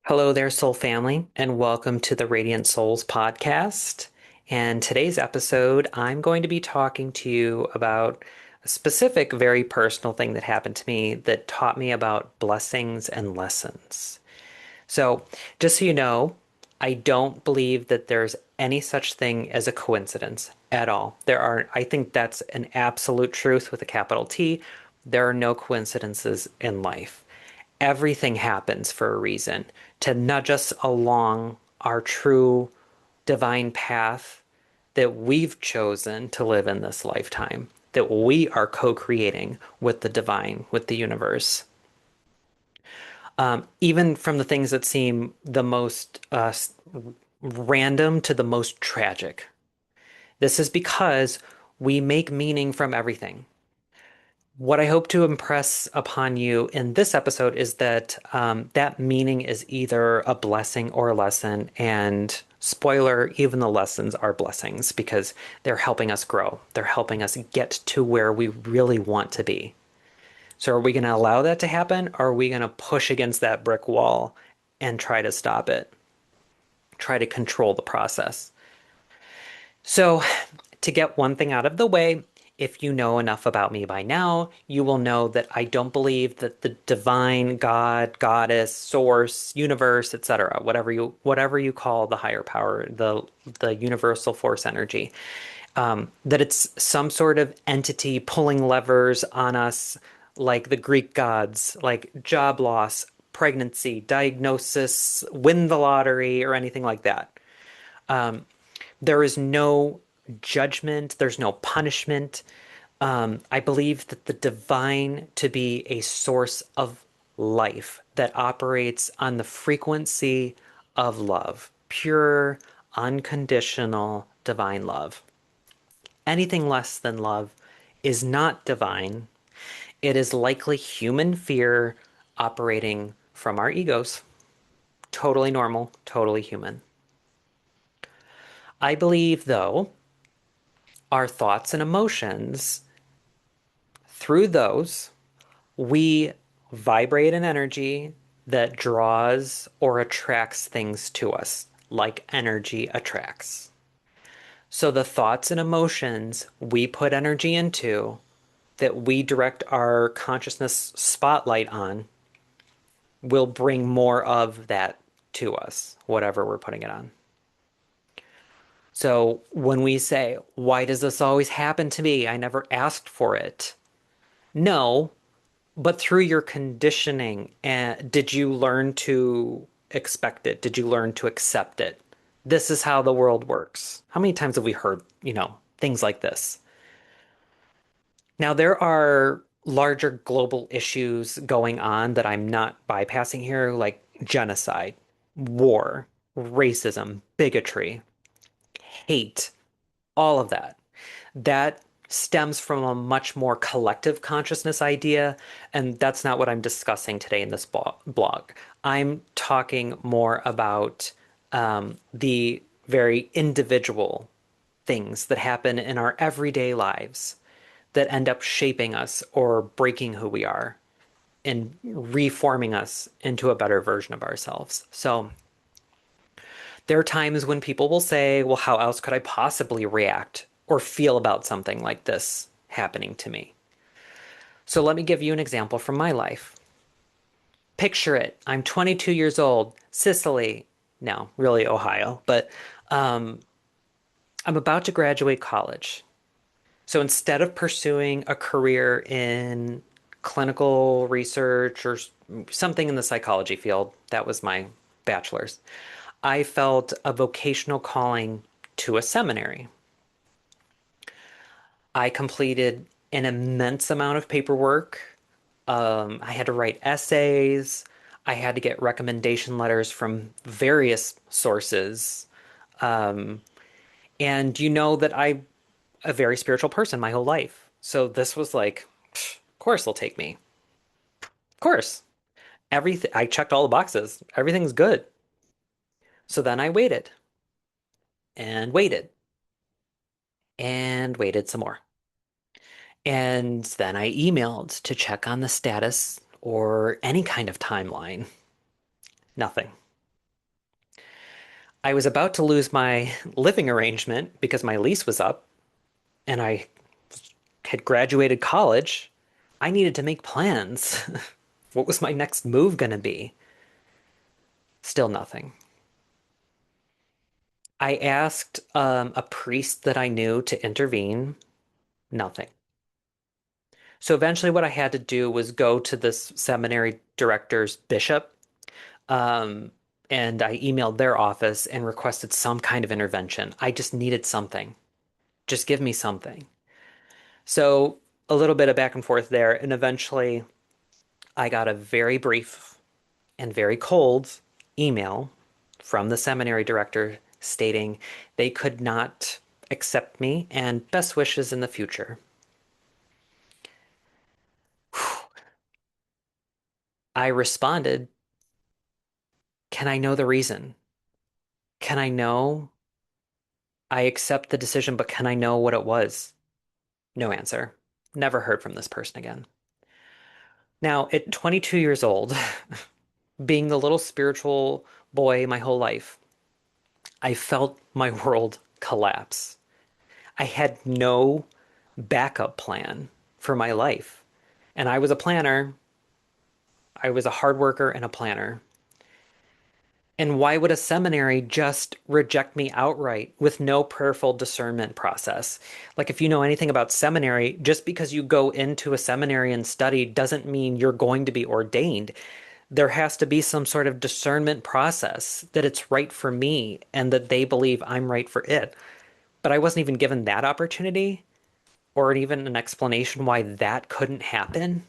Hello there, Soul Family, and welcome to the Radiant Souls podcast. And today's episode, I'm going to be talking to you about a specific, very personal thing that happened to me that taught me about blessings and lessons. So, just so you know, I don't believe that there's any such thing as a coincidence at all. I think that's an absolute truth with a capital T. There are no coincidences in life. Everything happens for a reason to nudge us along our true divine path that we've chosen to live in this lifetime, that we are co-creating with the divine, with the universe. Even from the things that seem the most random to the most tragic. This is because we make meaning from everything. What I hope to impress upon you in this episode is that that meaning is either a blessing or a lesson. And spoiler, even the lessons are blessings because they're helping us grow. They're helping us get to where we really want to be. So are we going to allow that to happen? Or are we going to push against that brick wall and try to stop it? Try to control the process. So, to get one thing out of the way, if you know enough about me by now, you will know that I don't believe that the divine God, goddess, source, universe, etc., whatever you call the higher power, the universal force energy, that it's some sort of entity pulling levers on us, like the Greek gods, like job loss, pregnancy, diagnosis, win the lottery, or anything like that. There is no judgment, there's no punishment. I believe that the divine to be a source of life that operates on the frequency of love, pure, unconditional, divine love. Anything less than love is not divine. It is likely human fear operating from our egos. Totally normal, totally human. I believe, though, our thoughts and emotions, through those, we vibrate an energy that draws or attracts things to us, like energy attracts. So the thoughts and emotions we put energy into, that we direct our consciousness spotlight on, will bring more of that to us, whatever we're putting it on. So when we say, why does this always happen to me? I never asked for it. No, but through your conditioning, did you learn to expect it? Did you learn to accept it? This is how the world works. How many times have we heard, things like this? Now, there are larger global issues going on that I'm not bypassing here, like genocide, war, racism, bigotry, hate, all of that. That stems from a much more collective consciousness idea, and that's not what I'm discussing today in this blog. I'm talking more about the very individual things that happen in our everyday lives that end up shaping us or breaking who we are and reforming us into a better version of ourselves. So there are times when people will say, well, how else could I possibly react or feel about something like this happening to me? So let me give you an example from my life. Picture it. I'm 22 years old, Sicily. No, really Ohio, but um, I'm about to graduate college. So instead of pursuing a career in clinical research or something in the psychology field, that was my bachelor's, I felt a vocational calling to a seminary. I completed an immense amount of paperwork. I had to write essays. I had to get recommendation letters from various sources. Um, and you know that I'm a very spiritual person my whole life. So this was like, of course they'll take me. Of course. Everything I checked all the boxes. Everything's good. So then I waited and waited and waited some more. And then I emailed to check on the status or any kind of timeline. Nothing. I was about to lose my living arrangement because my lease was up and I had graduated college. I needed to make plans. What was my next move going to be? Still nothing. I asked a priest that I knew to intervene. Nothing. So eventually, what I had to do was go to this seminary director's bishop, um, and I emailed their office and requested some kind of intervention. I just needed something. Just give me something. So a little bit of back and forth there, and eventually I got a very brief and very cold email from the seminary director stating they could not accept me and best wishes in the future. I responded, can I know the reason? Can I know? I accept the decision, but can I know what it was? No answer. Never heard from this person again. Now, at 22 years old, being the little spiritual boy my whole life, I felt my world collapse. I had no backup plan for my life. And I was a planner. I was a hard worker and a planner. And why would a seminary just reject me outright with no prayerful discernment process? Like, if you know anything about seminary, just because you go into a seminary and study doesn't mean you're going to be ordained. There has to be some sort of discernment process that it's right for me and that they believe I'm right for it. But I wasn't even given that opportunity or even an explanation why that couldn't happen.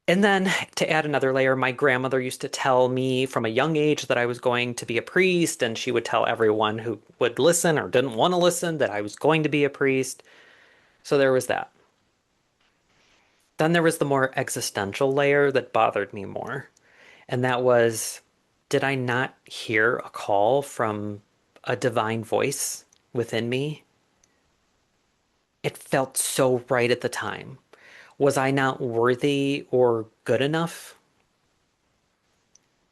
And then to add another layer, my grandmother used to tell me from a young age that I was going to be a priest, and she would tell everyone who would listen or didn't want to listen that I was going to be a priest. So there was that. Then there was the more existential layer that bothered me more, and that was, did I not hear a call from a divine voice within me? It felt so right at the time. Was I not worthy or good enough?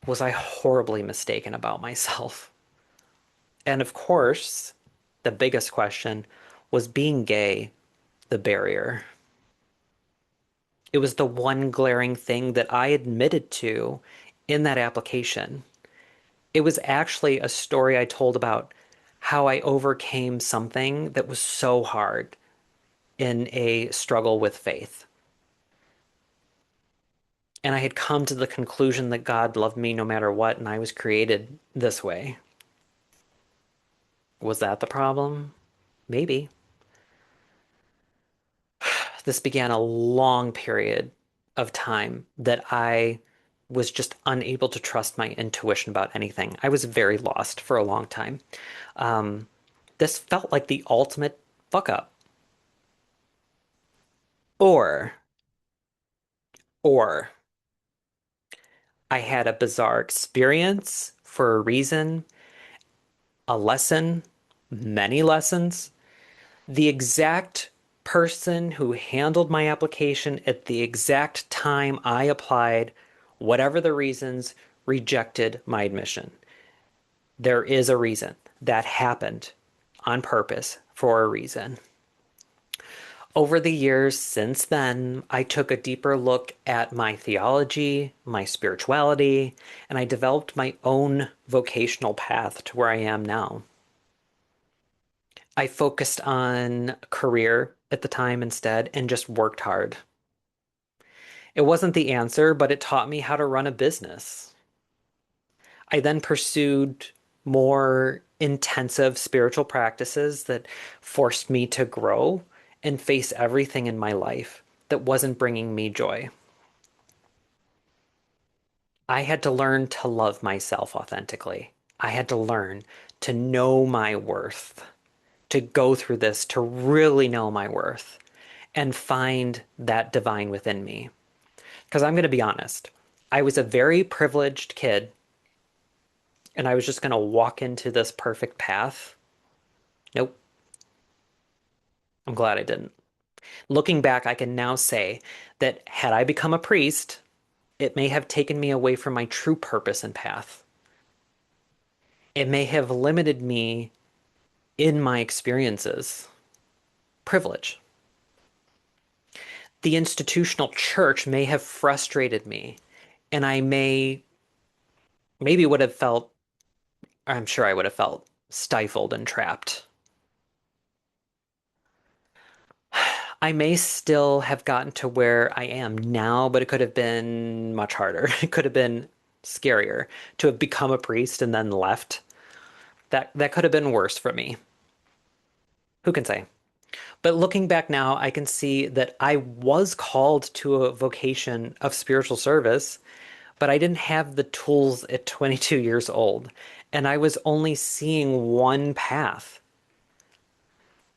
Was I horribly mistaken about myself? And of course, the biggest question was being gay the barrier? It was the one glaring thing that I admitted to in that application. It was actually a story I told about how I overcame something that was so hard in a struggle with faith. And I had come to the conclusion that God loved me no matter what, and I was created this way. Was that the problem? Maybe. This began a long period of time that I was just unable to trust my intuition about anything. I was very lost for a long time. Um, this felt like the ultimate fuck up. Or, or I had a bizarre experience for a reason, a lesson, many lessons. The exact person who handled my application at the exact time I applied, whatever the reasons, rejected my admission. There is a reason that happened on purpose for a reason. Over the years since then, I took a deeper look at my theology, my spirituality, and I developed my own vocational path to where I am now. I focused on career at the time instead and just worked hard. It wasn't the answer, but it taught me how to run a business. I then pursued more intensive spiritual practices that forced me to grow and face everything in my life that wasn't bringing me joy. I had to learn to love myself authentically. I had to learn to know my worth, to go through this, to really know my worth and find that divine within me. Because I'm going to be honest, I was a very privileged kid and I was just going to walk into this perfect path. Nope, I'm glad I didn't. Looking back, I can now say that had I become a priest, it may have taken me away from my true purpose and path. It may have limited me in my experiences. Privilege. The institutional church may have frustrated me, and I maybe would have felt, I'm sure I would have felt stifled and trapped. I may still have gotten to where I am now, but it could have been much harder. It could have been scarier to have become a priest and then left. That could have been worse for me. Who can say? But looking back now, I can see that I was called to a vocation of spiritual service, but I didn't have the tools at 22 years old. And I was only seeing one path.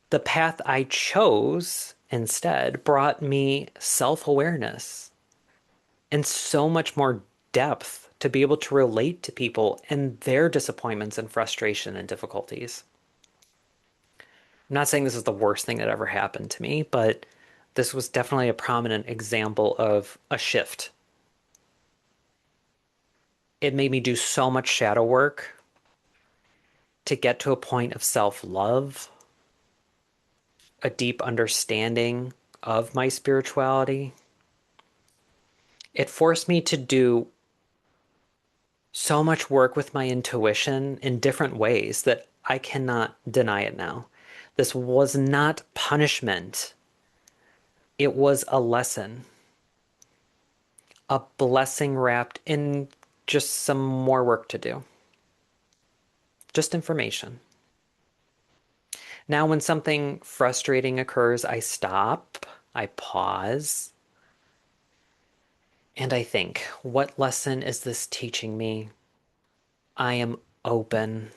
The path I chose instead brought me self-awareness and so much more depth to be able to relate to people and their disappointments and frustration and difficulties. I'm not saying this is the worst thing that ever happened to me, but this was definitely a prominent example of a shift. It made me do so much shadow work to get to a point of self-love, a deep understanding of my spirituality. It forced me to do so much work with my intuition in different ways that I cannot deny it now. This was not punishment. It was a lesson, a blessing wrapped in just some more work to do, just information. Now, when something frustrating occurs, I stop, I pause, and I think, what lesson is this teaching me? I am open.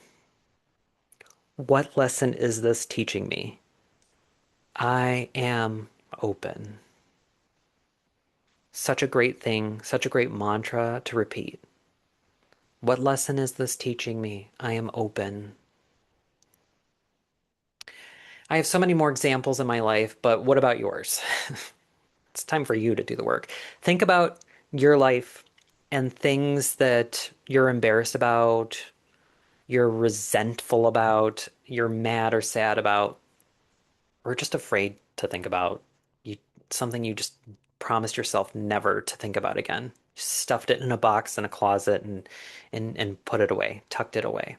What lesson is this teaching me? I am open. Such a great thing, such a great mantra to repeat. What lesson is this teaching me? I am open. I have so many more examples in my life, but what about yours? It's time for you to do the work. Think about your life and things that you're embarrassed about, you're resentful about, you're mad or sad about, or just afraid to think about. You, something you just promised yourself never to think about again. You stuffed it in a box in a closet and put it away, tucked it away.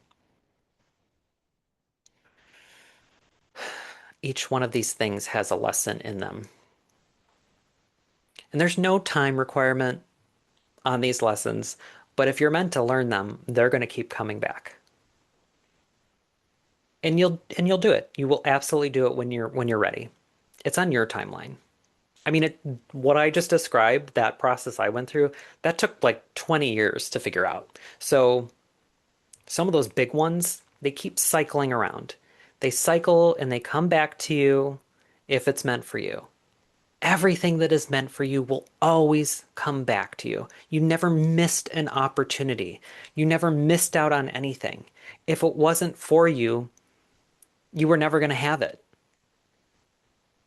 Each one of these things has a lesson in them. And there's no time requirement on these lessons, but if you're meant to learn them, they're going to keep coming back. And you'll do it. You will absolutely do it when you're ready. It's on your timeline. I mean, what I just described, that process I went through, that took like 20 years to figure out. So some of those big ones, they keep cycling around. They cycle and they come back to you if it's meant for you. Everything that is meant for you will always come back to you. You never missed an opportunity. You never missed out on anything. If it wasn't for you, you were never going to have it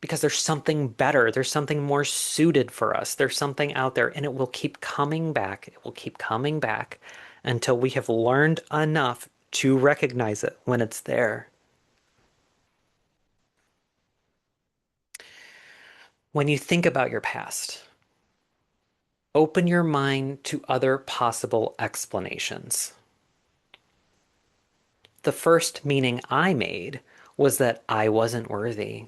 because there's something better. There's something more suited for us. There's something out there, and it will keep coming back. It will keep coming back until we have learned enough to recognize it when it's there. When you think about your past, open your mind to other possible explanations. The first meaning I made was that I wasn't worthy.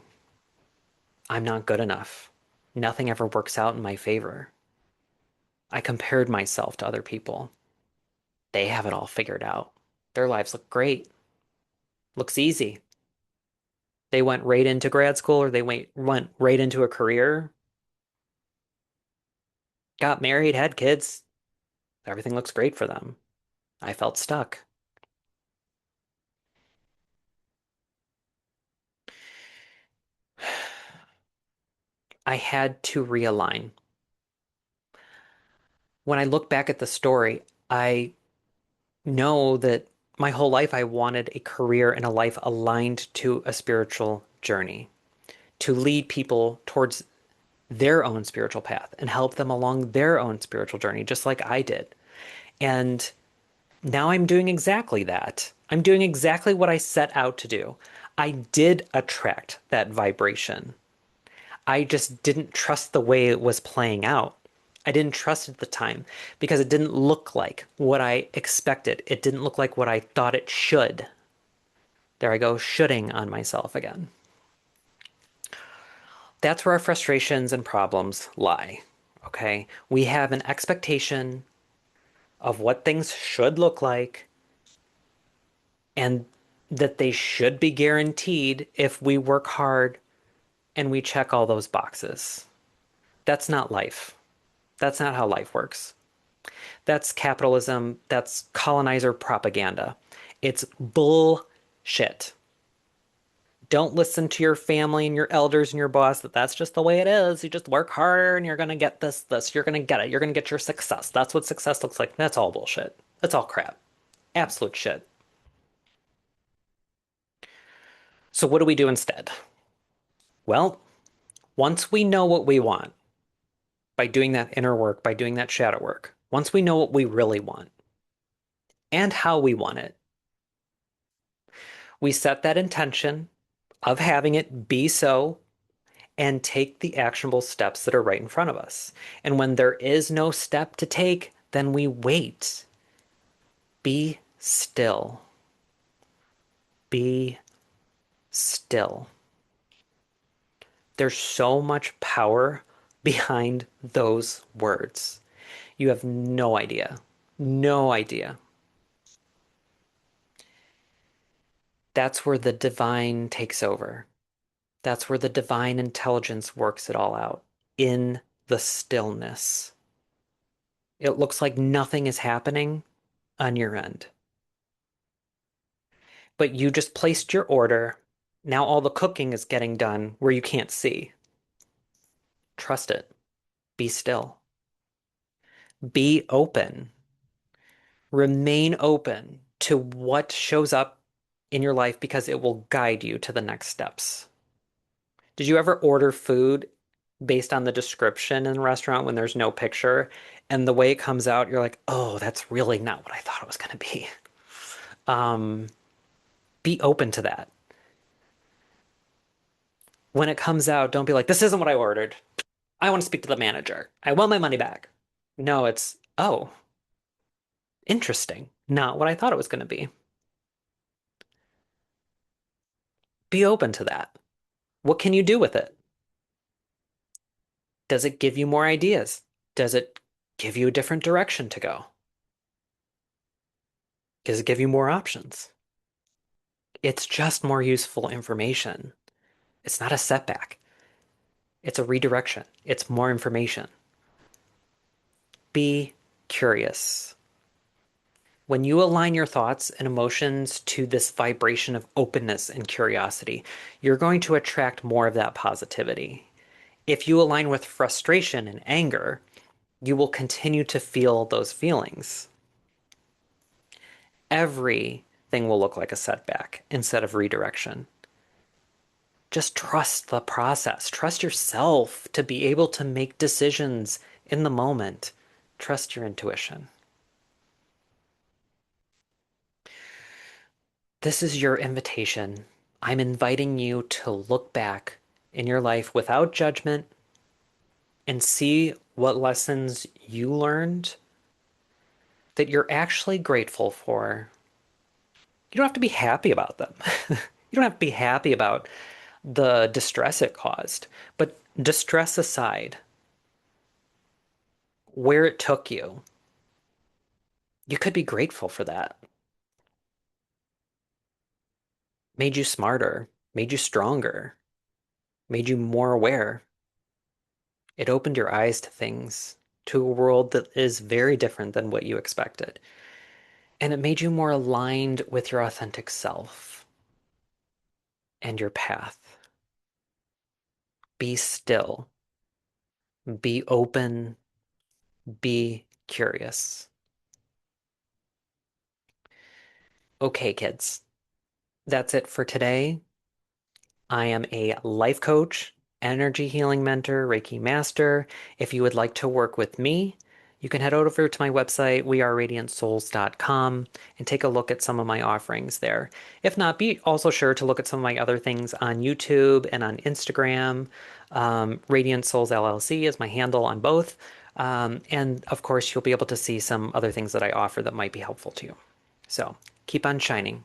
I'm not good enough. Nothing ever works out in my favor. I compared myself to other people. They have it all figured out. Their lives look great. Looks easy. They went right into grad school or they went right into a career, got married, had kids. Everything looks great for them. I felt stuck. I had to realign. When I look back at the story, I know that my whole life I wanted a career and a life aligned to a spiritual journey, to lead people towards their own spiritual path and help them along their own spiritual journey, just like I did. And now I'm doing exactly that. I'm doing exactly what I set out to do. I did attract that vibration. I just didn't trust the way it was playing out. I didn't trust it at the time because it didn't look like what I expected. It didn't look like what I thought it should. There I go, shoulding on myself again. That's where our frustrations and problems lie. Okay. We have an expectation of what things should look like and that they should be guaranteed if we work hard and we check all those boxes. That's not life. That's not how life works. That's capitalism. That's colonizer propaganda. It's bullshit. Don't listen to your family and your elders and your boss that that's just the way it is. You just work harder and you're going to get this. You're going to get it. You're going to get your success. That's what success looks like. That's all bullshit. That's all crap. Absolute shit. So what do we do instead? Well, once we know what we want by doing that inner work, by doing that shadow work, once we know what we really want and how we want it, we set that intention of having it be so and take the actionable steps that are right in front of us. And when there is no step to take, then we wait. Be still. Be still. There's so much power behind those words. You have no idea. No idea. That's where the divine takes over. That's where the divine intelligence works it all out in the stillness. It looks like nothing is happening on your end, but you just placed your order. Now all the cooking is getting done where you can't see. Trust it. Be still. Be open. Remain open to what shows up in your life because it will guide you to the next steps. Did you ever order food based on the description in the restaurant when there's no picture and the way it comes out, you're like, oh, that's really not what I thought it was going to be. Um, be open to that. When it comes out, don't be like, this isn't what I ordered. I want to speak to the manager. I want my money back. No, it's, oh, interesting. Not what I thought it was going to be. Be open to that. What can you do with it? Does it give you more ideas? Does it give you a different direction to go? Does it give you more options? It's just more useful information. It's not a setback. It's a redirection. It's more information. Be curious. When you align your thoughts and emotions to this vibration of openness and curiosity, you're going to attract more of that positivity. If you align with frustration and anger, you will continue to feel those feelings. Everything will look like a setback instead of redirection. Just trust the process. Trust yourself to be able to make decisions in the moment. Trust your intuition. This is your invitation. I'm inviting you to look back in your life without judgment and see what lessons you learned that you're actually grateful for. You don't have to be happy about them. You don't have to be happy about the distress it caused. But distress aside, where it took you, you could be grateful for that. Made you smarter, made you stronger, made you more aware. It opened your eyes to things, to a world that is very different than what you expected. And it made you more aligned with your authentic self and your path. Be still, be open, be curious. Okay, kids, that's it for today. I am a life coach, energy healing mentor, Reiki master. If you would like to work with me, you can head over to my website, weareradiantsouls.com, and take a look at some of my offerings there. If not, be also sure to look at some of my other things on YouTube and on Instagram. Radiant Souls LLC is my handle on both. And of course, you'll be able to see some other things that I offer that might be helpful to you. So keep on shining.